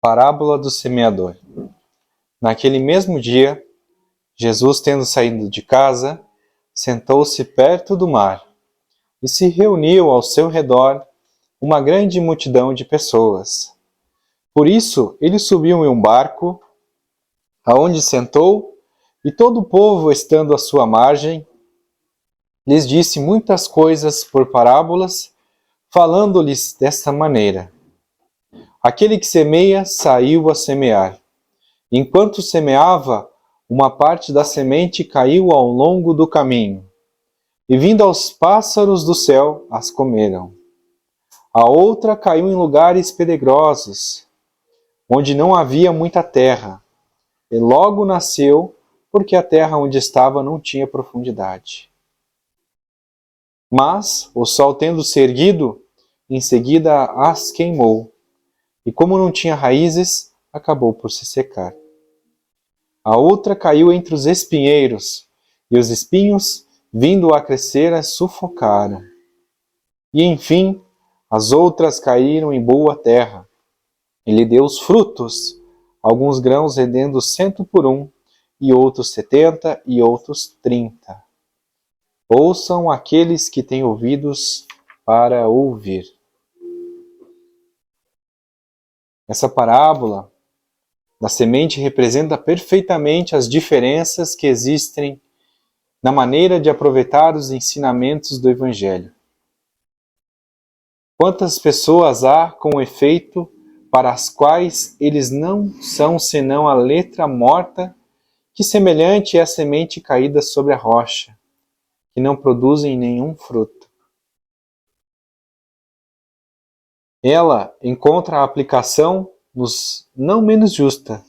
Parábola do semeador. Naquele mesmo dia, Jesus, tendo saído de casa, sentou-se perto do mar e se reuniu ao seu redor uma grande multidão de pessoas. Por isso, ele subiu em um barco, aonde sentou, e todo o povo, estando à sua margem, lhes disse muitas coisas por parábolas, falando-lhes desta maneira: Aquele que semeia saiu a semear. Enquanto semeava, uma parte da semente caiu ao longo do caminho, e vindo aos pássaros do céu, as comeram. A outra caiu em lugares pedregosos, onde não havia muita terra, e logo nasceu, porque a terra onde estava não tinha profundidade. Mas o sol, tendo se erguido, em seguida as queimou, e como não tinha raízes, acabou por se secar. A outra caiu entre os espinheiros, e os espinhos, vindo a crescer, a sufocaram. E enfim, as outras caíram em boa terra, e lhe deu os frutos, alguns grãos rendendo 100 por 1, e outros 70, e outros 30. Ouçam aqueles que têm ouvidos para ouvir. Essa parábola da semente representa perfeitamente as diferenças que existem na maneira de aproveitar os ensinamentos do Evangelho. Quantas pessoas há com efeito para as quais eles não são senão a letra morta, que semelhante é a semente caída sobre a rocha, que não produzem nenhum fruto. Ela encontra a aplicação nos não menos justa,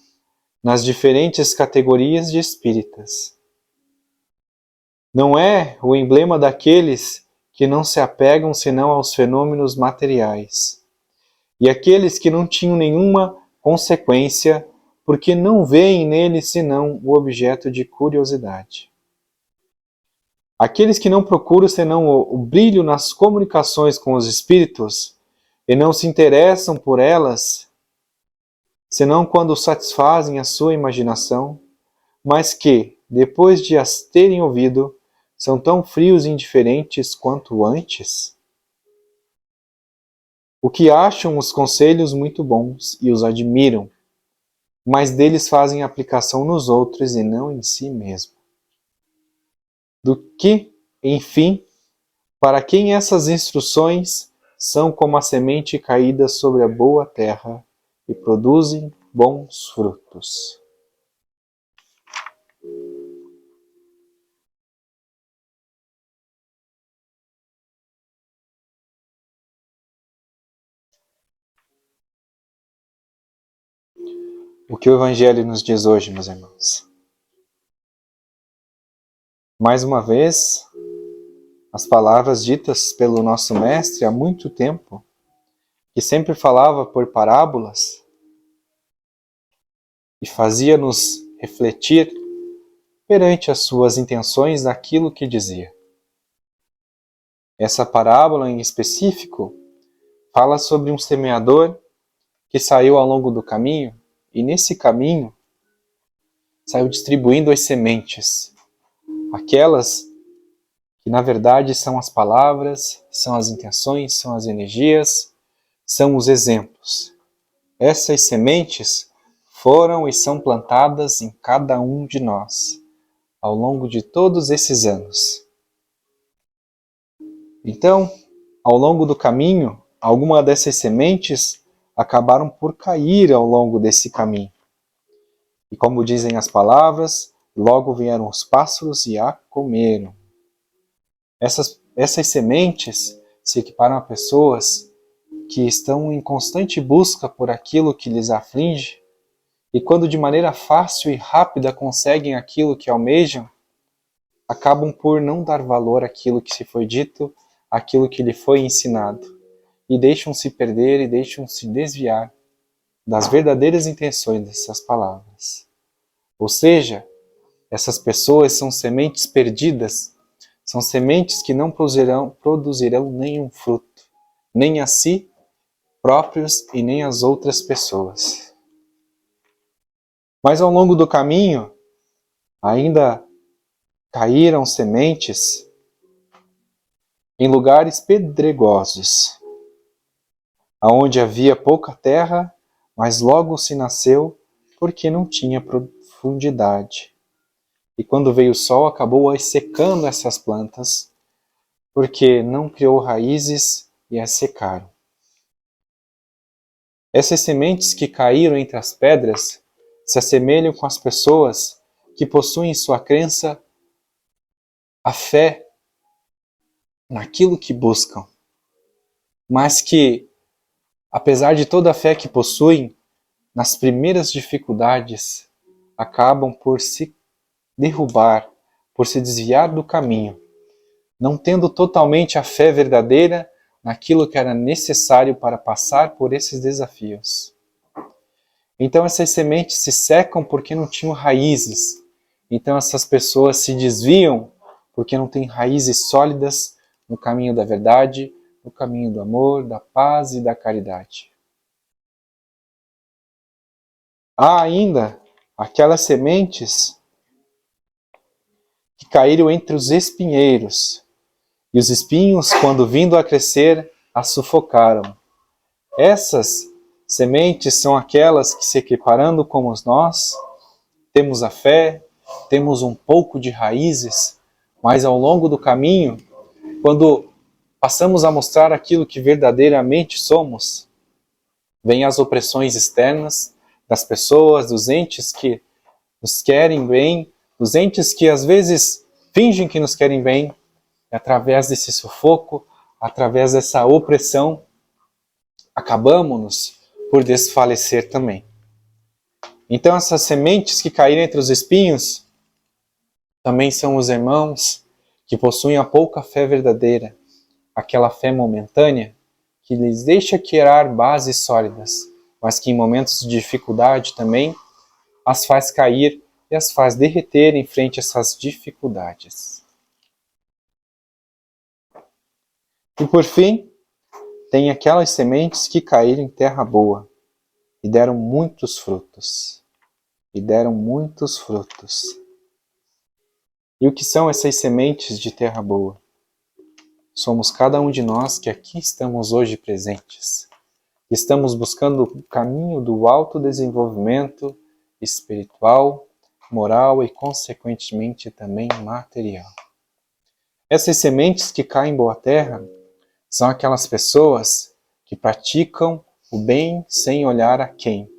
nas diferentes categorias de espíritas. Não é o emblema daqueles que não se apegam senão aos fenômenos materiais, e aqueles que não tinham nenhuma consequência, porque não veem nele senão o objeto de curiosidade. Aqueles que não procuram senão o brilho nas comunicações com os espíritos e não se interessam por elas, senão quando satisfazem a sua imaginação, mas que, depois de as terem ouvido, são tão frios e indiferentes quanto antes? O que acham os conselhos muito bons e os admiram, mas deles fazem aplicação nos outros e não em si mesmo. Do que, enfim, para quem essas instruções são como a semente caída sobre a boa terra e produzem bons frutos. O que o Evangelho nos diz hoje, meus irmãos? Mais uma vez, as palavras ditas pelo nosso Mestre há muito tempo, que sempre falava por parábolas e fazia-nos refletir perante as suas intenções naquilo que dizia. Essa parábola em específico fala sobre um semeador que saiu ao longo do caminho e nesse caminho saiu distribuindo as sementes, aquelas que na verdade são as palavras, são as intenções, são as energias, são os exemplos. Essas sementes foram e são plantadas em cada um de nós, ao longo de todos esses anos. Então, ao longo do caminho, algumas dessas sementes acabaram por cair ao longo desse caminho. E como dizem as palavras, logo vieram os pássaros e a comeram. Essas sementes se equiparam a pessoas que estão em constante busca por aquilo que lhes aflige, e quando de maneira fácil e rápida conseguem aquilo que almejam, acabam por não dar valor àquilo que se foi dito, àquilo que lhe foi ensinado, e deixam-se perder e deixam-se desviar das verdadeiras intenções dessas palavras. Ou seja, essas pessoas são sementes perdidas, são sementes que não produzirão nenhum fruto, nem a si próprios e nem às outras pessoas. Mas ao longo do caminho, ainda caíram sementes em lugares pedregosos, aonde havia pouca terra, mas logo se nasceu porque não tinha profundidade. E quando veio o sol, acabou secando essas plantas, porque não criou raízes e as secaram. Essas sementes que caíram entre as pedras se assemelham com as pessoas que possuem em sua crença a fé naquilo que buscam, mas que, apesar de toda a fé que possuem, nas primeiras dificuldades acabam por se derrubar, por se desviar do caminho, não tendo totalmente a fé verdadeira naquilo que era necessário para passar por esses desafios. Então essas sementes se secam porque não tinham raízes. Então essas pessoas se desviam porque não têm raízes sólidas no caminho da verdade, no caminho do amor, da paz e da caridade. Há ainda aquelas sementes que caíram entre os espinheiros, e os espinhos, quando vindo a crescer, as sufocaram. Essas sementes são aquelas que, se equiparando como nós, temos a fé, temos um pouco de raízes, mas ao longo do caminho, quando passamos a mostrar aquilo que verdadeiramente somos, vêm as opressões externas das pessoas, dos entes que nos querem bem, dos entes que às vezes fingem que nos querem bem, e através desse sufoco, através dessa opressão, acabamos por desfalecer também. Então essas sementes que caíram entre os espinhos também são os irmãos que possuem a pouca fé verdadeira, aquela fé momentânea que lhes deixa criar bases sólidas, mas que em momentos de dificuldade também as faz cair e as faz derreter em frente a essas dificuldades. E por fim, tem aquelas sementes que caíram em terra boa e deram muitos frutos. E deram muitos frutos. E o que são essas sementes de terra boa? Somos cada um de nós que aqui estamos hoje presentes. Estamos buscando o caminho do autodesenvolvimento espiritual, moral e, consequentemente, também material. Essas sementes que caem em boa terra são aquelas pessoas que praticam o bem sem olhar a quem.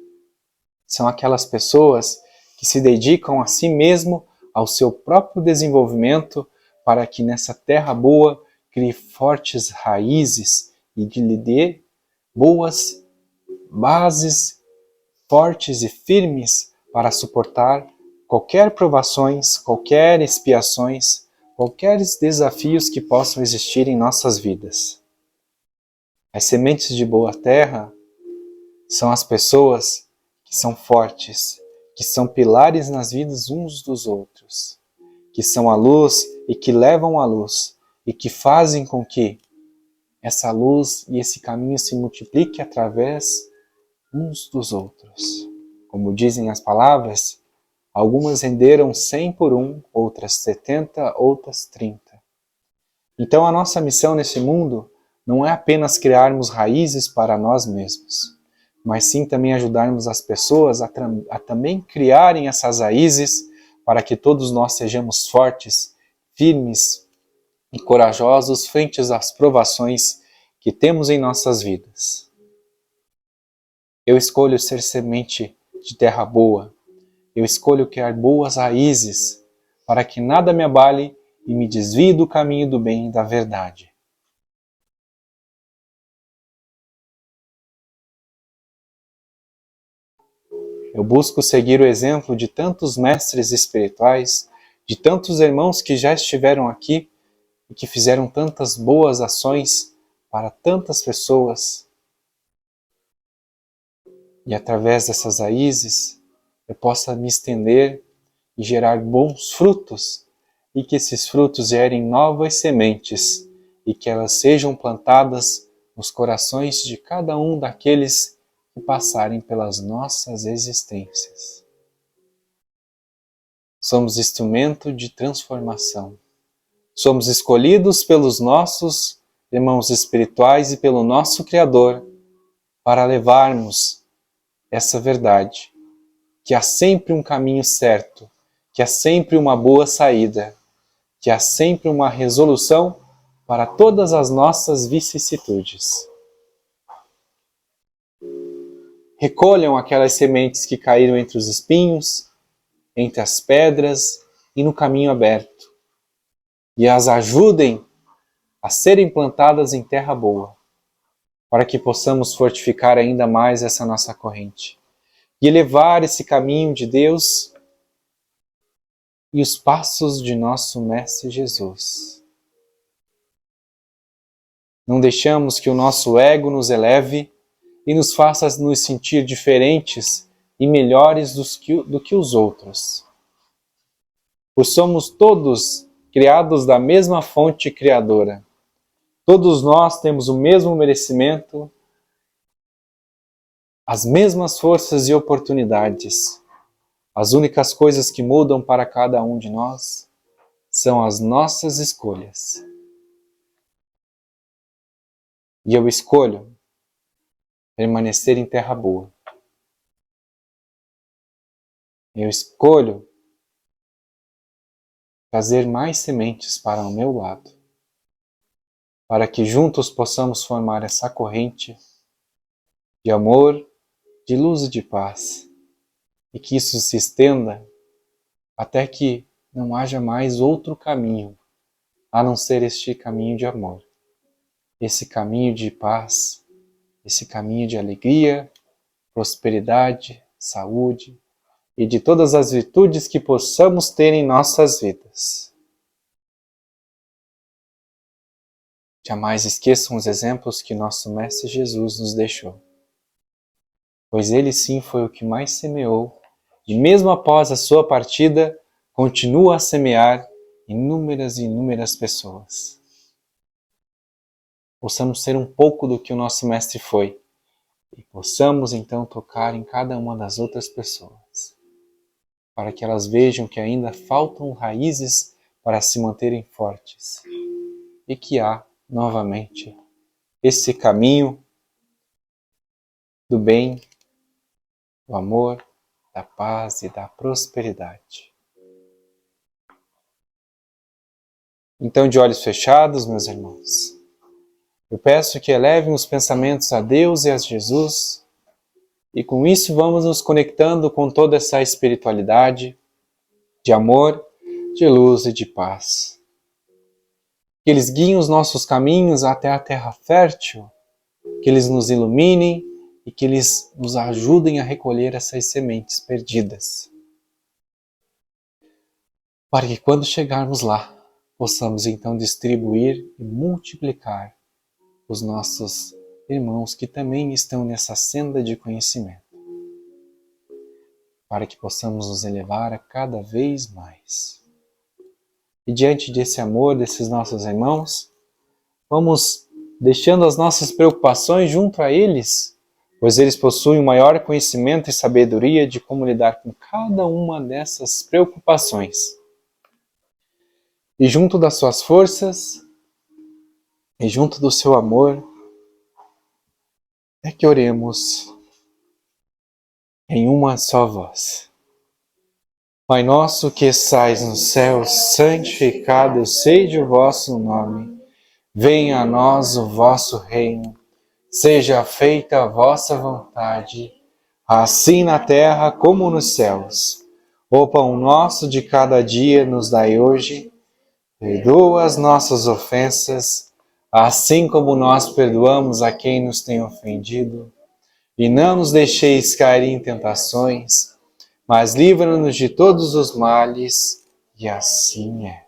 São aquelas pessoas que se dedicam a si mesmo, ao seu próprio desenvolvimento, para que nessa terra boa crie fortes raízes e lhe dê boas bases, fortes e firmes para suportar qualquer provações, qualquer expiações, qualquer desafios que possam existir em nossas vidas. As sementes de boa terra são as pessoas que são fortes, que são pilares nas vidas uns dos outros, que são a luz e que levam a luz e que fazem com que essa luz e esse caminho se multiplique através uns dos outros. Como dizem as palavras, algumas renderam 100 por um, outras 70, outras 30. Então a nossa missão nesse mundo não é apenas criarmos raízes para nós mesmos, mas sim também ajudarmos as pessoas a também criarem essas raízes para que todos nós sejamos fortes, firmes e corajosos frente às provações que temos em nossas vidas. Eu escolho ser semente de terra boa. Eu escolho criar boas raízes para que nada me abale e me desvie do caminho do bem e da verdade. Eu busco seguir o exemplo de tantos mestres espirituais, de tantos irmãos que já estiveram aqui e que fizeram tantas boas ações para tantas pessoas. E através dessas raízes, eu possa me estender e gerar bons frutos, e que esses frutos gerem novas sementes, e que elas sejam plantadas nos corações de cada um daqueles que passarem pelas nossas existências. somos instrumento de transformação. Somos escolhidos pelos nossos irmãos espirituais e pelo nosso Criador para levarmos essa verdade, que há sempre um caminho certo, que há sempre uma boa saída, que há sempre uma resolução para todas as nossas vicissitudes. Recolham aquelas sementes que caíram entre os espinhos, entre as pedras e no caminho aberto, e as ajudem a serem plantadas em terra boa, para que possamos fortificar ainda mais essa nossa corrente e elevar esse caminho de Deus e os passos de nosso Mestre Jesus. Não deixamos que o nosso ego nos eleve e nos faça nos sentir diferentes e melhores do que os outros. Pois somos todos criados da mesma fonte criadora. Todos nós temos o mesmo merecimento, as mesmas forças e oportunidades. As únicas coisas que mudam para cada um de nós são as nossas escolhas. E eu escolho permanecer em terra boa. Eu escolho trazer mais sementes para o meu lado, para que juntos possamos formar essa corrente de amor, de luz e de paz, e que isso se estenda até que não haja mais outro caminho, a não ser este caminho de amor, esse caminho de paz, esse caminho de alegria, prosperidade, saúde e de todas as virtudes que possamos ter em nossas vidas. Jamais esqueçam os exemplos que nosso Mestre Jesus nos deixou, pois ele sim foi o que mais semeou e mesmo após a sua partida, continua a semear inúmeras e inúmeras pessoas. Possamos ser um pouco do que o nosso Mestre foi e possamos então tocar em cada uma das outras pessoas, para que elas vejam que ainda faltam raízes para se manterem fortes e que há, novamente, esse caminho do bem, do amor, da paz e da prosperidade. Então, de olhos fechados, meus irmãos, eu peço que elevem os pensamentos a Deus e a Jesus, e com isso vamos nos conectando com toda essa espiritualidade de amor, de luz e de paz. Que eles guiem os nossos caminhos até a terra fértil, que eles nos iluminem e que eles nos ajudem a recolher essas sementes perdidas. Para que quando chegarmos lá, possamos então distribuir e multiplicar os nossos irmãos que também estão nessa senda de conhecimento, para que possamos nos elevar a cada vez mais. E diante desse amor desses nossos irmãos, vamos deixando as nossas preocupações junto a eles, pois eles possuem o maior conhecimento e sabedoria de como lidar com cada uma dessas preocupações. E junto das suas forças, e junto do seu amor, é que oremos em uma só voz. Pai nosso que estais no céu, santificado seja o vosso nome. Venha a nós o vosso reino. Seja feita a vossa vontade, assim na terra como nos céus. O pão nosso de cada dia nos dai hoje. Perdoa as nossas ofensas, assim como nós perdoamos a quem nos tem ofendido. E não nos deixeis cair em tentações, mas livra-nos de todos os males, e assim é.